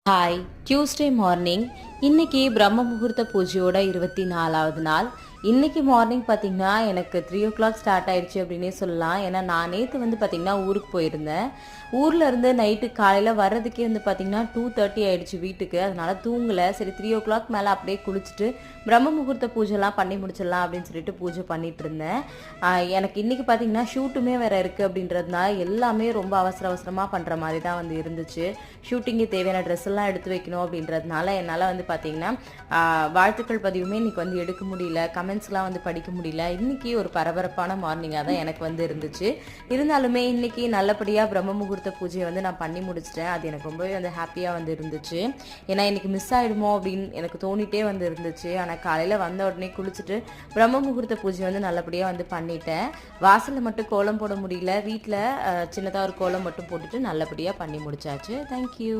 Hi Tuesday morning இன்னைக்கு பிரம்ம முகூர்த்த பூஜையோட 24வது நாள். இன்னைக்கு மார்னிங் பார்த்தீங்கன்னா எனக்கு 3 o'clock ஸ்டார்ட் ஆயிடுச்சு அப்படின்னே சொல்லலாம். ஏன்னா நான் நேற்று பார்த்தீங்கன்னா ஊருக்கு போயிருந்தேன். ஊரில் இருந்து நைட்டு காலையில் வர்றதுக்கே பார்த்தீங்கன்னா 2:30 ஆயிடுச்சு வீட்டுக்கு. அதனால தூங்கலை. சரி 3 o'clock மேலே அப்படியே குளிச்சுட்டு பிரம்ம முகூர்த்த பூஜைலாம் பண்ணி முடிச்சிடலாம் அப்படின்னு சொல்லிட்டு பூஜை பண்ணிட்டு இருந்தேன். எனக்கு இன்னைக்கு பார்த்தீங்கன்னா ஷூட்டுமே வேற இருக்குது அப்படின்றதுனால எல்லாமே ரொம்ப அவசர அவசரமாக பண்ணுற மாதிரி தான் இருந்துச்சு. ஷூட்டிங்கு தேவையான ட்ரெஸ் எல்லாம் எடுத்து வைக்கணும் அப்படின்றதுனால என்னால் பார்த்தீங்கன்னா வாழ்த்துக்கள் பதிவுமே இன்னைக்கு எடுக்க முடியல. கமெண்ட்ஸ்லாம் படிக்க முடியல. இன்னைக்கு ஒரு பரபரப்பான மார்னிங்காக தான் எனக்கு இருந்துச்சு. இருந்தாலுமே இன்னைக்கு நல்லபடியாக பிரம்ம முகூர்த்த பூஜையை நான் பண்ணி முடிச்சிட்டேன். அது எனக்கு ரொம்பவே ஹாப்பியாக இருந்துச்சு. ஏன்னா இன்னைக்கு மிஸ் ஆகிடுமோ அப்படின்னு எனக்கு தோணிட்டே இருந்துச்சு. ஆனால் காலையில் வந்த உடனே குளிச்சுட்டு பிரம்ம முகூர்த்த பூஜை நல்லபடியாக பண்ணிட்டேன். வாசலில் மட்டும் கோலம் போட முடியல. வீட்டில் சின்னதாக ஒரு கோலம் மட்டும் போட்டுட்டு நல்லபடியாக பண்ணி முடிச்சாச்சு. தேங்க்யூ.